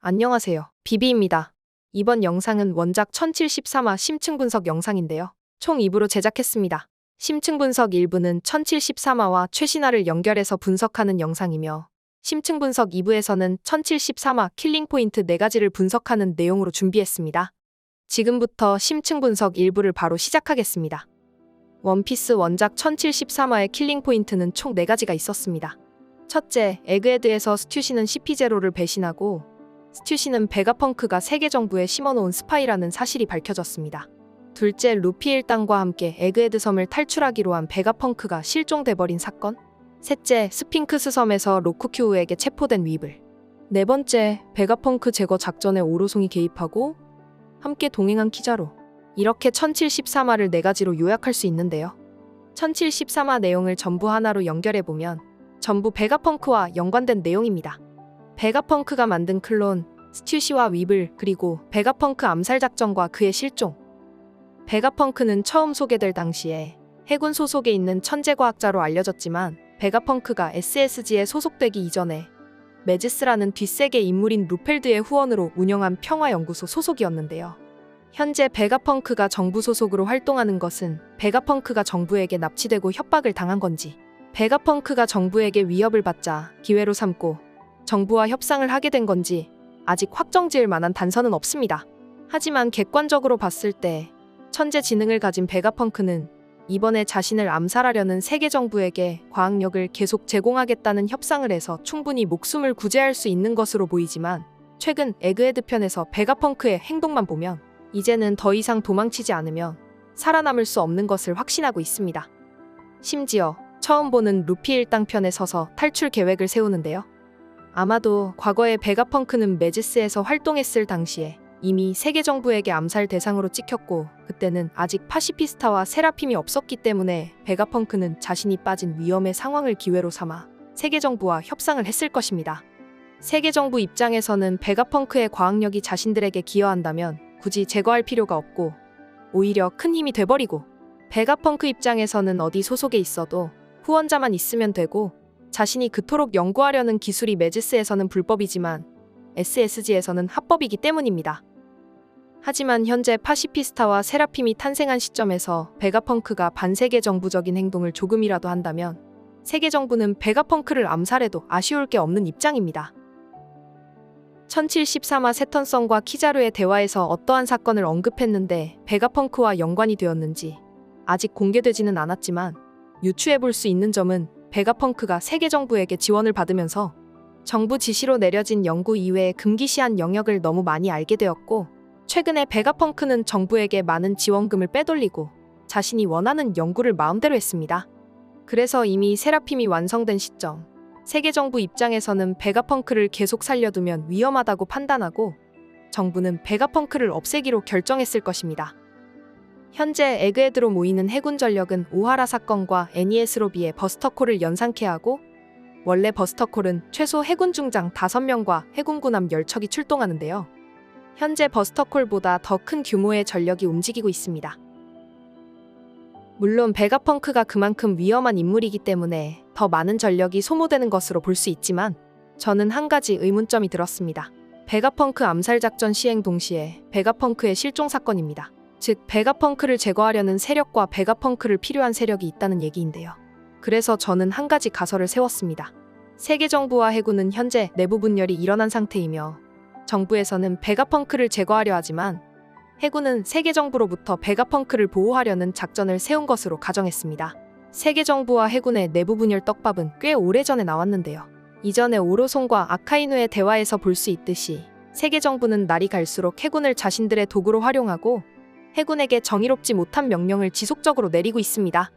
안녕하세요. 비비입니다. 이번 영상은 원작 1073화 심층 분석 영상인데요. 총 2부로 제작했습니다. 심층 분석 1부는 1073화와 최신화를 연결해서 분석하는 영상이며 심층 분석 2부에서는 1073화 킬링 포인트 4가지를 분석하는 내용으로 준비했습니다. 지금부터 심층 분석 1부를 바로 시작하겠습니다. 원피스 원작 1073화의 킬링 포인트는 총 4가지가 있었습니다. 첫째, 에그헤드에서 스튜시는 CP0를 배신하고 스튜시는 베가펑크가 세계 정부에 심어놓은 스파이라는 사실이 밝혀졌습니다. 둘째, 루피 일당과 함께 에그헤드 섬을 탈출하기로 한 베가펑크가 실종돼버린 사건. 셋째, 스핑크스 섬에서 로쿠큐우에게 체포된 위블. 네 번째, 베가펑크 제거 작전에 오로송이 개입하고 함께 동행한 키자로. 이렇게 1073화를 4가지로 요약할 수 있는데요. 1073화 내용을 전부 하나로 연결해보면 전부 베가펑크와 연관된 내용입니다. 베가펑크가 만든 클론, 스튜시와 위블, 그리고 베가펑크 암살 작전과 그의 실종. 베가펑크는 처음 소개될 당시에 해군 소속에 있는 천재과학자로 알려졌지만 베가펑크가 SSG에 소속되기 이전에 메지스라는 뒷세계 인물인 루펠드의 후원으로 운영한 평화연구소 소속이었는데요. 현재 베가펑크가 정부 소속으로 활동하는 것은 베가펑크가 정부에게 납치되고 협박을 당한 건지, 베가펑크가 정부에게 위협을 받자 기회로 삼고 정부와 협상을 하게 된 건지 아직 확정지을 만한 단서는 없습니다. 하지만 객관적으로 봤을 때 천재 지능을 가진 베가펑크는 이번에 자신을 암살하려는 세계 정부에게 과학력을 계속 제공하겠다는 협상을 해서 충분히 목숨을 구제할 수 있는 것으로 보이지만 최근 에그헤드 편에서 베가펑크의 행동만 보면 이제는 더 이상 도망치지 않으면 살아남을 수 없는 것을 확신하고 있습니다. 심지어 처음 보는 루피 일당 편에 서서 탈출 계획을 세우는데요. 아마도 과거에 베가펑크는 메지스에서 활동했을 당시에 이미 세계 정부에게 암살 대상으로 찍혔고 그때는 아직 파시피스타와 세라핌이 없었기 때문에 베가펑크는 자신이 빠진 위험의 상황을 기회로 삼아 세계 정부와 협상을 했을 것입니다. 세계 정부 입장에서는 베가펑크의 과학력이 자신들에게 기여한다면 굳이 제거할 필요가 없고 오히려 큰 힘이 돼버리고, 베가펑크 입장에서는 어디 소속에 있어도 후원자만 있으면 되고 자신이 그토록 연구하려는 기술이 메지스에서는 불법이지만 SSG에서는 합법이기 때문입니다. 하지만 현재 파시피스타와 세라핌이 탄생한 시점에서 베가펑크가 반세계 정부적인 행동을 조금이라도 한다면 세계 정부는 베가펑크를 암살해도 아쉬울 게 없는 입장입니다. 1073화 세턴성과 키자루의 대화에서 어떠한 사건을 언급했는데 베가펑크와 연관이 되었는지 아직 공개되지는 않았지만 유추해볼 수 있는 점은 베가펑크가 세계 정부에게 지원을 받으면서 정부 지시로 내려진 연구 이외의 금기시한 영역을 너무 많이 알게 되었고, 최근에 베가펑크는 정부에게 많은 지원금을 빼돌리고 자신이 원하는 연구를 마음대로 했습니다. 그래서 이미 세라핌이 완성된 시점, 세계 정부 입장에서는 베가펑크를 계속 살려두면 위험하다고 판단하고 정부는 베가펑크를 없애기로 결정했을 것입니다. 현재 에그헤드로 모이는 해군 전력은 오하라 사건과 애니에스로 비해 버스터콜을 연상케 하고, 원래 버스터콜은 최소 해군 중장 5명과 해군 군함 10척이 출동하는데요. 현재 버스터콜보다 더 큰 규모의 전력이 움직이고 있습니다. 물론 베가펑크가 그만큼 위험한 인물이기 때문에 더 많은 전력이 소모되는 것으로 볼 수 있지만 저는 한 가지 의문점이 들었습니다. 베가펑크 암살 작전 시행 동시에 베가펑크의 실종 사건입니다. 즉 베가펑크를 제거하려는 세력과 베가펑크를 필요한 세력이 있다는 얘기인데요. 그래서 저는 한 가지 가설을 세웠습니다. 세계 정부와 해군은 현재 내부 분열이 일어난 상태이며 정부에서는 베가펑크를 제거하려 하지만 해군은 세계 정부로부터 베가펑크를 보호하려는 작전을 세운 것으로 가정했습니다. 세계 정부와 해군의 내부 분열 떡밥은 꽤 오래전에 나왔는데요. 이전에 오로송과 아카이누의 대화에서 볼 수 있듯이 세계 정부는 날이 갈수록 해군을 자신들의 도구로 활용하고 해군에게 정의롭지 못한 명령을 지속적으로 내리고 있습니다.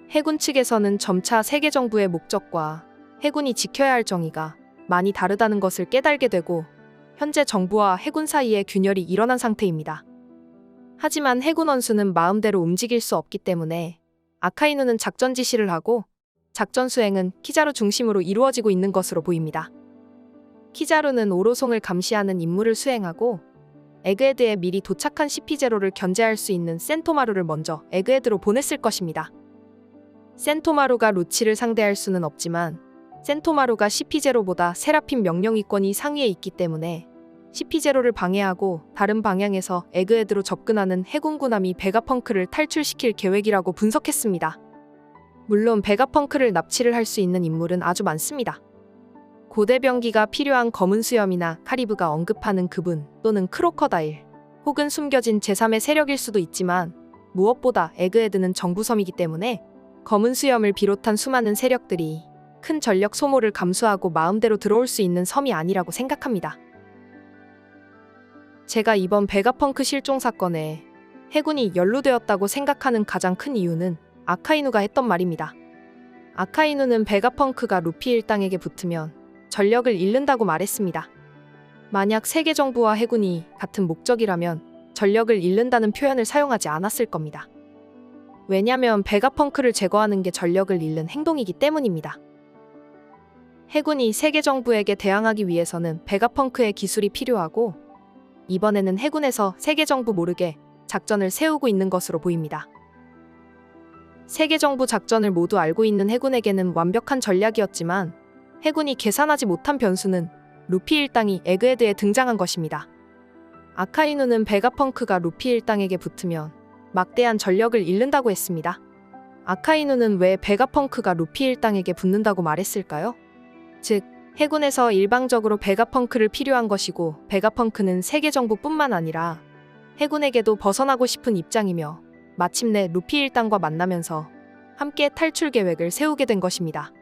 해군 측에서는 점차 세계 정부의 목적과 해군이 지켜야 할 정의가 많이 다르다는 것을 깨달게 되고 현재 정부와 해군 사이에 균열이 일어난 상태입니다. 하지만 해군 원수는 마음대로 움직일 수 없기 때문에 아카이누는 작전 지시를 하고 작전 수행은 키자루 중심으로 이루어지고 있는 것으로 보입니다. 키자루는 오로송을 감시하는 임무를 수행하고 에그헤드에 미리 도착한 CP0를 견제할 수 있는 센토마루를 먼저 에그헤드로 보냈을 것입니다. 센토마루가 루치를 상대할 수는 없지만 센토마루가 CP0보다 세라핌 명령위권이 상위에 있기 때문에 CP0를 방해하고 다른 방향에서 에그헤드로 접근하는 해군군함이 베가펑크를 탈출시킬 계획이라고 분석했습니다. 물론 베가펑크를 납치를 할 수 있는 인물은 아주 많습니다. 고대병기가 필요한 검은 수염이나 카리브가 언급하는 그분 또는 크로커다일 혹은 숨겨진 제3의 세력일 수도 있지만 무엇보다 에그헤드는 정부섬이기 때문에 검은 수염을 비롯한 수많은 세력들이 큰 전력 소모를 감수하고 마음대로 들어올 수 있는 섬이 아니라고 생각합니다. 제가 이번 베가펑크 실종 사건에 해군이 연루되었다고 생각하는 가장 큰 이유는 아카이누가 했던 말입니다. 아카이누는 베가펑크가 루피 일당에게 붙으면 전력을 잃는다고 말했습니다. 만약 세계 정부와 해군이 같은 목적이라면 전력을 잃는다는 표현을 사용하지 않았을 겁니다. 왜냐면 베가펑크를 제거하는 게 전력을 잃는 행동이기 때문입니다. 해군이 세계 정부에게 대항하기 위해서는 베가펑크의 기술이 필요하고 이번에는 해군에서 세계 정부 모르게 작전을 세우고 있는 것으로 보입니다. 세계 정부 작전을 모두 알고 있는 해군에게는 완벽한 전략이었지만 해군이 계산하지 못한 변수는 루피 일당이 에그헤드에 등장한 것입니다. 아카이누는 베가펑크가 루피 일당에게 붙으면 막대한 전력을 잃는다고 했습니다. 아카이누는 왜 베가펑크가 루피 일당에게 붙는다고 말했을까요? 즉, 해군에서 일방적으로 베가펑크를 필요한 것이고 베가펑크는 세계 정부뿐만 아니라 해군에게도 벗어나고 싶은 입장이며 마침내 루피 일당과 만나면서 함께 탈출 계획을 세우게 된 것입니다.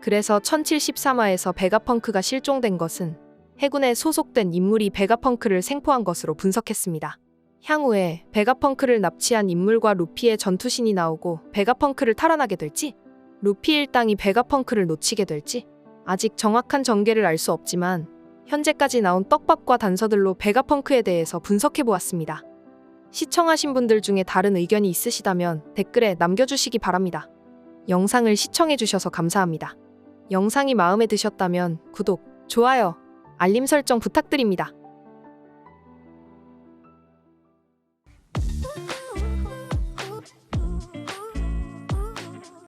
그래서 1073화에서 베가펑크가 실종된 것은 해군에 소속된 인물이 베가펑크를 생포한 것으로 분석했습니다. 향후에 베가펑크를 납치한 인물과 루피의 전투신이 나오고 베가펑크를 탈환하게 될지, 루피 일당이 베가펑크를 놓치게 될지 아직 정확한 전개를 알 수 없지만 현재까지 나온 떡밥과 단서들로 베가펑크에 대해서 분석해보았습니다. 시청하신 분들 중에 다른 의견이 있으시다면 댓글에 남겨주시기 바랍니다. 영상을 시청해주셔서 감사합니다. 영상이 마음에 드셨다면 구독, 좋아요, 알림 설정 부탁드립니다.